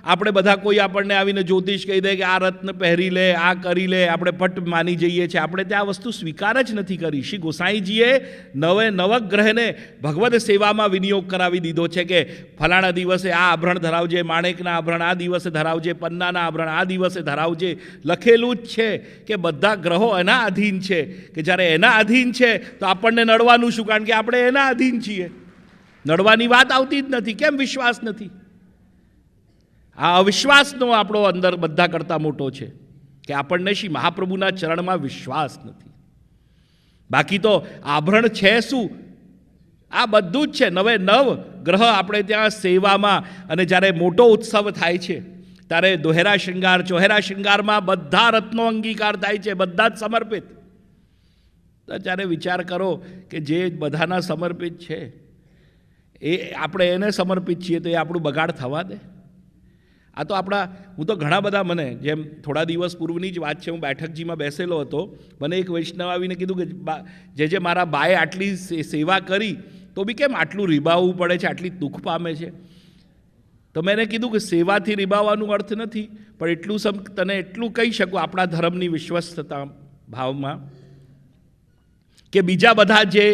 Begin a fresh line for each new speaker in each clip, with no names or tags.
આપણે બધા કોઈ આપણને આવીને જ્યોતિષ કહી દે કે આ રત્ન પહેરી લે, આ કરી લે, આપણે પટ માની જઈએ છીએ. આપણે ત્યાં વસ્તુ સ્વીકાર જ નથી કરી. શ્રી ગોસાઈજીએ નવગ્રહને ભગવદ સેવામાં વિનિયોગ કરાવી દીધો છે કે ફલાણા દિવસે આ આભરણ ધરાવજે, માણેકના આભરણ આ દિવસે ધરાવજે, પન્નાના આભરણ આ દિવસે ધરાવજે. લખેલું જ છે કે બધા ગ્રહો એના આધીન છે, કે જ્યારે એના આધીન છે તો આપણને નડવાનું શું, કારણ કે આપણે એના આધીન છીએ. નડવાની વાત આવતી જ નથી. કેમ વિશ્વાસ નથી? આ અવિશ્વાસનો આપણો અંદર બધા કરતાં મોટો છે કે આપણને શ્રી મહાપ્રભુના ચરણમાં વિશ્વાસ નથી. બાકી તો આભરણ છે શું? આ બધું જ છે. નવે નવ ગ્રહ આપણે ત્યાં સેવામાં, અને જ્યારે મોટો ઉત્સવ થાય છે ત્યારે દોહેરા શૃંગાર, ચોહેરા શૃંગારમાં બધા રત્નો અંગીકાર થાય છે, બધા જ સમર્પિત. તો જ્યારે વિચાર કરો કે જે બધાના સમર્પિત છે એ આપણે એને સમર્પિત છીએ, તો એ આપણું બગાડ થવા દે? આ તો હું તો ઘણા બધા, મને જેમ થોડા દિવસ પૂર્વની જ વાત છે, હું બેઠકજીમાં બેસેલો હતો, મને એક વૈષ્ણવ આવીને કીધું કે જે મારા બાએ આટલી સેવા કરી તો બી કેમ આટલું રીબાવવું પડે છે, આટલી દુઃખ પામે છે? તો મેં એને કીધું કે સેવાથી રીબાવવાનો અર્થ નથી, પણ તને એટલું કહી શકું આપણા ધર્મની વિશ્વસ્તતા ભાવમાં કે બીજા બધા જે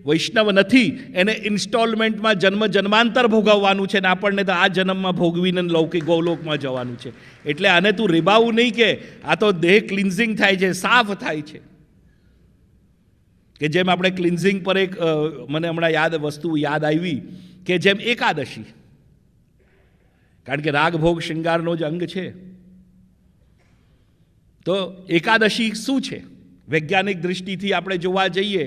વૈષ્ણવ નથી એને ઇન્સ્ટોલમેન્ટમાં જન્માંતર ભોગવવાનું છે, ને આપણને તો આ જન્મમાં ભોગવીને લૌકિક ગૌલોકમાં જવાનું છે. એટલે આને તું રીબાવું નહીં કે આ તો દેહ ક્લિન્ઝિંગ થાય છે, સાફ થાય છે. કે જેમ આપણે ક્લિન્ઝિંગ પર એક મને હમણાં વસ્તુ યાદ આવી કે જેમ એકાદશી, કારણ કે રાગ ભોગ શૃંગારનો જ અંગ છે, તો એકાદશી શું છે? વૈજ્ઞાનિક દૃષ્ટિથી આપણે જોવા જઈએ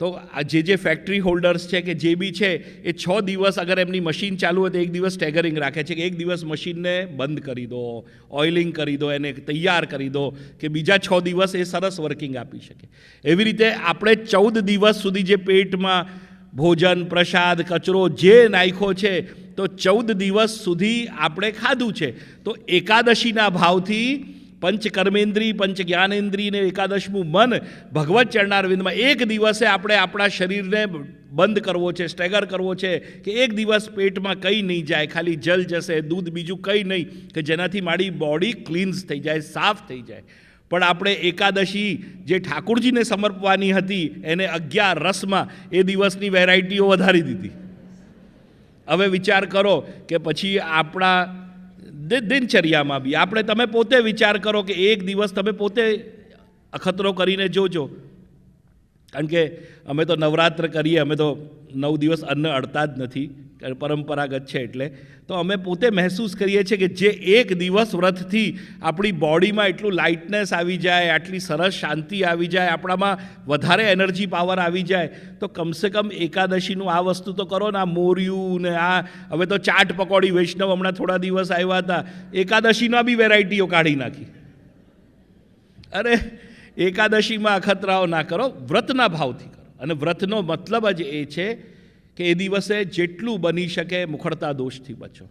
તો જે ફેક્ટરી હોલ્ડર્સ છે કે જે બી છે એ 6 દિવસ અગર એમની મશીન ચાલુ હોય તો એક દિવસ સ્ટેગરિંગ રાખે છે કે એક દિવસ મશીનને બંધ કરી દો, ઓઇલિંગ કરી દો, એને તૈયાર કરી દો કે બીજા 6 દિવસ એ સરસ વર્કિંગ આપી શકે. એવી રીતે આપણે 14 દિવસ સુધી જે પેટમાં ભોજન, પ્રસાદ, કચરો જે નાખ્યો છે તો 14 દિવસ સુધી આપણે ખાધું છે. તો એકાદશીના ભાવથી પંચ કર્મેન્દ્રી, પંચ જ્ઞાનેન્દ્રી ને એકાદશમું મન ભગવત ચરણારવિંદમાં એક દિવસે આપણે આપણા શરીરને બંધ કરવો છે, સ્ટેગર કરવો છે કે એક દિવસ પેટમાં કંઈ નહીં જાય, ખાલી જલ જશે, દૂધ, બીજું કંઈ નહીં, કે જેનાથી મારી બોડી ક્લીન્સ થઈ જાય, સાફ થઈ જાય. પણ આપણે એકાદશી જે ઠાકોરજીને સમર્પવાની હતી એને 11 રસમાં એ દિવસની વેરાયટીઓ વધારી દીધી. હવે વિચાર કરો કે પછી આપણા દિનચર્યામાં બી તમે પોતે વિચાર કરો કે એક દિવસ તમે પોતે અખતરો કરીને જોજો. કારણ કે અમે તો નવરાત્ર કરીએ, અમે તો 9 દિવસ અન્ન અડતા જ નથી, પરંપરાગત છે. એટલે તો અમે પોતે મહેસૂસ કરીએ છીએ કે જે એક દિવસ વ્રતથી આપણી બોડીમાં એટલું લાઇટનેસ આવી જાય, આટલી સરસ શાંતિ આવી જાય, આપણામાં વધારે એનર્જી પાવર આવી જાય, તો કમસે કમ એકાદશીનું આ વસ્તુ તો કરો ને. આ મોરિયું ને આ હવે તો ચાટ પકોડી, વૈષ્ણવ હમણાં થોડા દિવસ આવ્યા હતા, એકાદશીના બી વેરાયટીઓ કાઢી નાખી. અરે એકાદશીમાં અખતરાઓ ના કરો, વ્રતના ભાવથી કરો. અને વ્રતનો મતલબ જ એ છે કે એ દિવસે જેટલું બની શકે મુખડતા દોષથી બચો.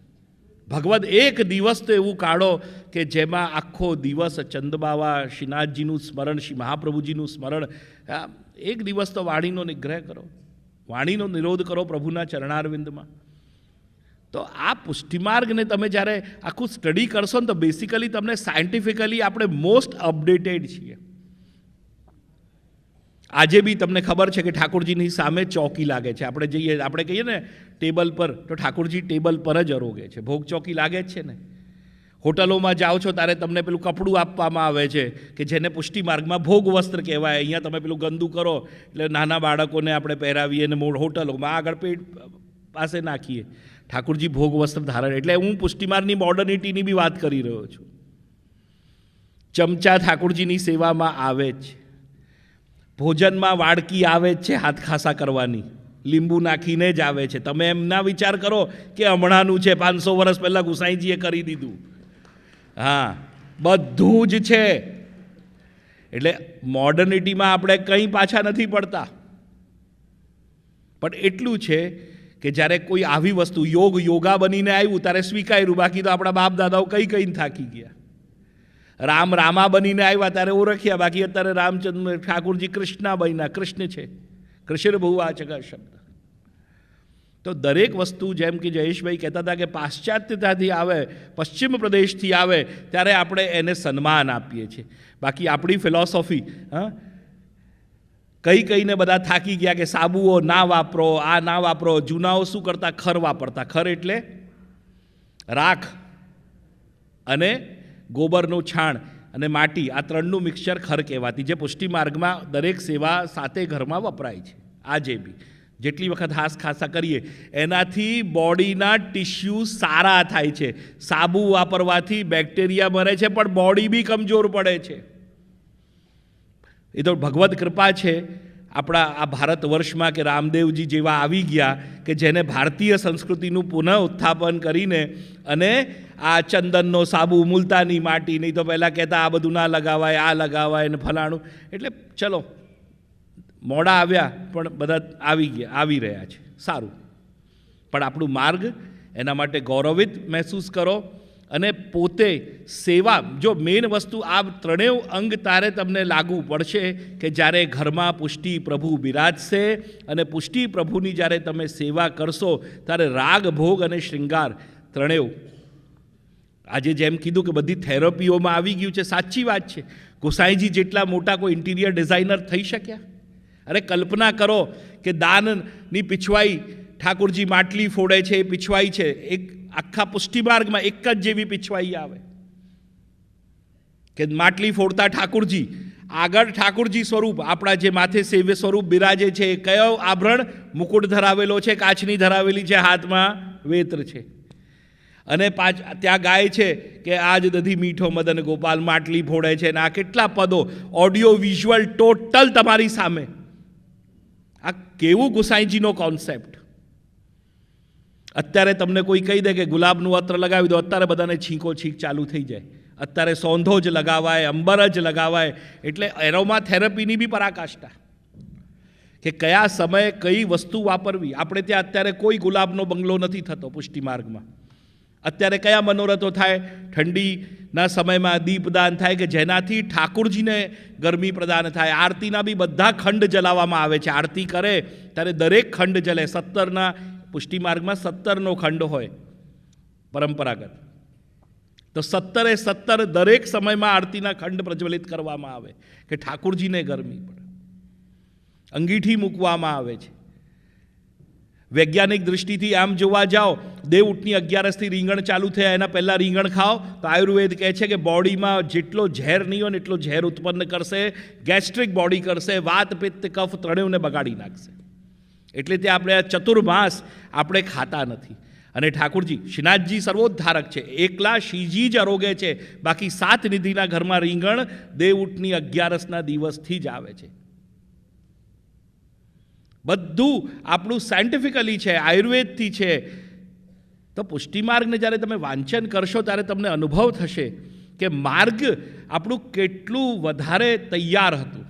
ભગવદ એક દિવસ તો એવું કાઢો કે જેમાં આખો દિવસ ચંદબાવા, શ્રીનાથજીનું સ્મરણ, શ્રી મહાપ્રભુજીનું સ્મરણ. એક દિવસ તો વાણીનો નિગ્રહ કરો, વાણીનો નિરોધ કરો પ્રભુના ચરણારવિંદમાં. તો આ પુષ્ટિમાર્ગને તમે જ્યારે આખું સ્ટડી કરશો ને તો બેસિકલી તમને સાયન્ટિફિકલી આપણે મોસ્ટ અપડેટેડ છીએ. આજે બી તમને ખબર છે કે ઠાકોરજીની સામે ચોકી લાગે છે. આપણે જઈએ, આપણે કહીએ ને ટેબલ પર, તો ઠાકોરજી ટેબલ પર જ અરોગે છે. ભોગ ચોકી લાગે જ છે ને. હોટલોમાં જાઓ છો ત્યારે તમને પેલું કપડું આપવામાં આવે છે કે જેને પુષ્ટિમાર્ગમાં ભોગ વસ્ત્ર કહેવાય. અહીંયા તમે પેલું ગંદુ કરો એટલે નાના બાળકોને આપણે પહેરાવીએ અને હોટલોમાં આગળ પેટ પાસે નાખીએ. ઠાકોરજી ભોગ વસ્ત્ર ધારણ. એટલે હું પુષ્ટિમાર્ગની મોડર્નિટીની બી વાત કરી રહ્યો છું. ચમચા ઠાકોરજીની સેવામાં આવે જ છે, ભોજનમાં વાડકી આવે જ છે હાથ ખાસા કરવાની, લીંબુ નાખીને જ આવે છે. તમે એમ ના વિચાર કરો કે હમણાંનું છે, 500 વર્ષ પહેલાં ગુસાઈજીએ કરી દીધું. હા, બધું જ છે. એટલે મોડર્નિટીમાં આપણે કંઈ પાછા નથી પડતા. પણ એટલું છે કે જ્યારે કોઈ આવી વસ્તુ યોગા બનીને આવ્યું ત્યારે સ્વીકાર્યું, બાકી તો આપણા બાપ દાદાઓ કઈને થાકી ગયા. રામા બનીને આવ્યા ત્યારે ઓળખ્યા, બાકી અત્યારે રામચંદ્ર ઠાકોરજી કૃષ્ણા બન્યા, કૃષ્ણ છે, કૃષ્ણ બહુવાચક શબ્દ. તો દરેક વસ્તુ જેમ કે જયેશભાઈ કહેતા હતા કે પાશ્ચાત્યતાથી આવે, પશ્ચિમ પ્રદેશથી આવે ત્યારે આપણે એને સન્માન આપીએ છીએ. બાકી આપણી ફિલોસોફી કહીને બધા થાકી ગયા કે સાબુઓ ના વાપરો, આ ના વાપરો. જૂનાઓ શું કરતા? ખર વાપરતા. ખર એટલે રાખ અને ગોબરનું છાણ અને માટી, આ ત્રણનું મિક્સચર ખર કહેવાતી, જે પુષ્ટિ માર્ગમાં દરેક સેવા સાથે ઘરમાં વપરાય છે. આજે બી જેટલી વખત હાસ ખાસા કરીએ એનાથી બોડીના ટિશ્યુ સારા થાય છે. સાબુ વાપરવાથી બેક્ટેરિયા મરે છે પણ બોડી બી કમજોર પડે છે. એ તો ભગવદ કૃપા છે આપણા આ ભારત વર્ષમાં કે રામદેવજી જેવા આવી ગયા કે જેને ભારતીય સંસ્કૃતિનું પુનઃ ઉત્થાપન કરીને અને આ ચંદનનો સાબુ, મુલતાની માટી, નહીં તો પહેલાં કહેતા આ બધું ના લગાવાય, આ લગાવાય ને ફલાણું. એટલે ચલો મોડા આવ્યા પણ બધા આવી રહ્યા છે, સારું. પણ આપણું માર્ગ એના માટે ગૌરવિત મહેસૂસ કરો અને પોતે સેવા. જો મેઇન વસ્તુ આ ત્રણેય અંગ તારે તમને લાગુ પડશે કે જ્યારે ઘરમાં પુષ્ટિ પ્રભુ બિરાજશે અને પુષ્ટિ પ્રભુની જ્યારે તમે સેવા કરશો ત્યારે રાગ, ભોગ અને શૃંગાર ત્રણેય. આજે જેમ કીધું કે બધી થેરપીઓમાં આવી ગયું છે, સાચી વાત છે. ગોસાઈજી જેટલા મોટા કોઈ ઇન્ટિરિયર ડિઝાઇનર થઈ શક્યા? અરે કલ્પના કરો કે દાનની પીછવાઈ ઠાકોરજી માટલી ફોડે છે, એ પીછવાઈ છે, એક આખા પુષ્ટિ માર્ગમાં એક જ જેવી પીછવાઈ આવે કે માટલી ફોડતા ઠાકોરજી, આગળ ઠાકોરજી સ્વરૂપ આપણા જે માથે સેવ્ય સ્વરૂપ બિરાજે છે. કયો આભરણ? મુકુટ ધરાવેલો છે, કાચની ધરાવેલી છે, હાથમાં વેત્ર છે. અને ત્યાં ગાય છે કે આજ દધી મીઠો મદન ગોપાલ, માટલી ફોડે છે. અને આ કેટલા પદો, ઓડિયો વિઝ્યુઅલ ટોટલ તમારી સામે. આ કેવું ગુસાઈજીનો કોન્સેપ્ટ. અત્યારે તમને કોઈ કહી દે કે ગુલાબનું અત્ર લગાવી દો, અત્યારે બધાને છીંકો છીંક ચાલુ થઈ જાય. અત્યારે સોંધો જ લગાવાય, અંબર જ લગાવાય. એટલે એરોમા થેરપીની બી પરાકાષ્ઠા કે કયા સમયે કઈ વસ્તુ વાપરવી. આપણે ત્યાં અત્યારે કોઈ ગુલાબનો બંગલો નથી થતો પુષ્ટિ માર્ગમાં. અત્યારે કયા મનોરથો થાય? ઠંડીના સમયમાં દીપદાન થાય કે જેનાથી ઠાકોરજીને ગરમી પ્રદાન થાય. આરતીના બી બધા ખંડ જલાવવામાં આવે છે. આરતી કરે ત્યારે દરેક ખંડ જલે. 17ના પુષ્ટિ માર્ગમાં 17નો ખંડ હોય પરંપરાગત. તો 17 દરેક સમયમાં આરતીના ખંડ પ્રજ્વલિત કરવામાં આવે કે ઠાકોરજીને ગરમી પડે. અંગીઠી મૂકવામાં આવે છે. વૈજ્ઞાનિક દૃષ્ટિથી આમ જોવા જાઓ, દેવઉઠની 11થી રીંગણ ચાલુ થયા, એના પહેલાં રીંગણ ખાઓ તો આયુર્વેદ કહે છે કે બોડીમાં જેટલો ઝેર નહીં હોય ને એટલો ઝેર ઉત્પન્ન કરશે, ગેસ્ટ્રિક બોડી કરશે, વાત, પિત્ત, કફ ત્રણેયને બગાડી નાખશે. એટલે તે આપણે આ ચતુર્માસ આપણે ખાતા નથી. અને ઠાકોરજી શ્રીનાથજી સર્વોદ્ધારક છે, એકલા શ્રીજી જ આરોગે છે. બાકી 7 નિધિના ઘરમાં રીંગણ દેવઉઠની 11ના દિવસથી જ આવે છે. બધું આપણું સાયન્ટિફિકલી છે, આયુર્વેદથી છે. તો પુષ્ટિ માર્ગને જ્યારે તમે વાંચન કરશો ત્યારે તમને અનુભવ થશે કે માર્ગ આપણું કેટલું વધારે તૈયાર હતું.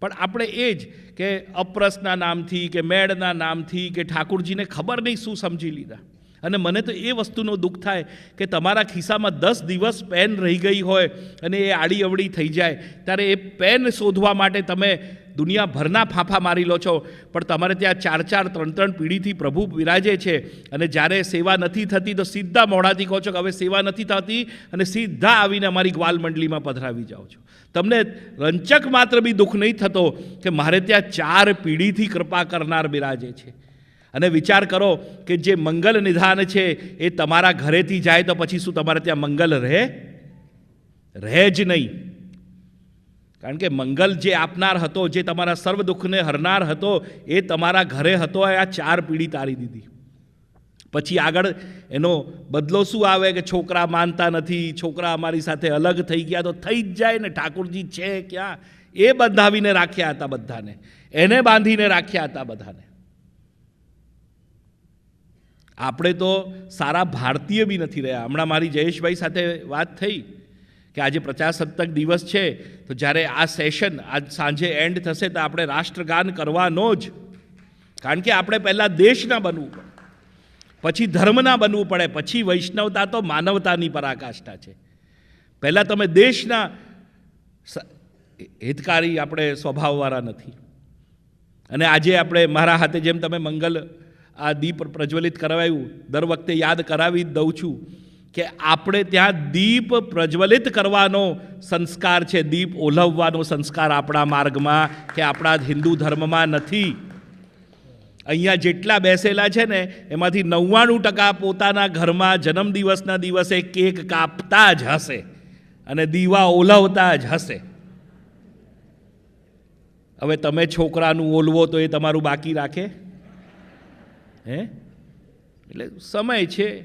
પણ આપણે એ જ કે અપ્રસના નામથી કે મેળના નામથી કે ઠાકોરજીને ખબર નહીં શું સમજી લીધા. અને મને તો એ વસ્તુનો દુઃખ થાય કે તમારા ખિસ્સામાં 10 દિવસ પેન રહી ગઈ હોય અને એ આડી અવળી થઈ જાય ત્યારે એ પેન શોધવા માટે તમે દુનિયાભરના ફાંફા મારી લો છો. પણ તમારે ત્યાં 4 3 પેઢીથી પ્રભુ બિરાજે છે. અને જ્યારે સેવા નથી થતી તો સીધા મોઢાથી કહો છો કે હવે સેવા નથી થતી અને સીધા આવીને અમારી ગ્વાલ મંડળીમાં પધરાવી જાઓ છો. તમને રંચક માત્ર બી દુઃખ નહીં થતો કે મારે ત્યાં 4 પેઢીથી કૃપા કરનાર બિરાજે છે. અને વિચાર કરો કે જે મંગલ નિધાન છે એ તમારા ઘરેથી જાય તો પછી શું તમારે ત્યાં મંગલ રહે જ નહીં. કારણ કે મંગલ જે આપનાર હતો, જે તમારા સર્વ દુઃખને હરનાર હતો, એ તમારા ઘરે હતો. આ 4 પેઢી તારી દીધી. પછી આગળ એનો બદલો શું આવે કે છોકરા માનતા નથી, છોકરા અમારી સાથે અલગ થઈ ગયા. તો થઈ જ જાય ને, ઠાકોરજી છે ક્યાં? એ બંધાવીને રાખ્યા હતા બધાને, એને બાંધીને રાખ્યા હતા બધાને. આપણે તો સારા ભારતીય બી નથી રહ્યા. હમણાં મારી જયેશભાઈ સાથે વાત થઈ કે આજે પ્રજાસત્તાક દિવસ છે, તો જ્યારે આ સેશન આજ સાંજે એન્ડ થશે તો આપણે રાષ્ટ્રગાન કરવાનો જ. કારણ કે આપણે પહેલાં દેશના બનવું પડે, પછી ધર્મના બનવું પડે, પછી વૈષ્ણવતા તો માનવતાની પરાકાષ્ઠા છે. પહેલાં તમે દેશના હિતકારી આપણે સ્વભાવવાળા નથી. અને આજે આપણે મારા હાથે જેમ તમે મંગલ આ દીપ પ્રજ્વલિત કરાવ્યું, દર વખતે યાદ કરાવી જ દઉં છું કે આપણે ત્યાં દીપ પ્રજ્વલિત કરવાનો સંસ્કાર છે, દીપ ઓલવવાનો સંસ્કાર આપણા માર્ગમાં કે આપણા હિન્દુ ધર્મમાં નથી. અહીંયા જેટલા બેસેલા છે ને એમાંથી 99% પોતાના ઘરમાં જન્મદિવસના દિવસે કેક કાપતા જ હશે અને દીવા ઓલવતા જ હશે. હવે તમે છોકરાનું ઓલવો તો એ તમારું બાકી રાખે? હે? એટલે સમય છે.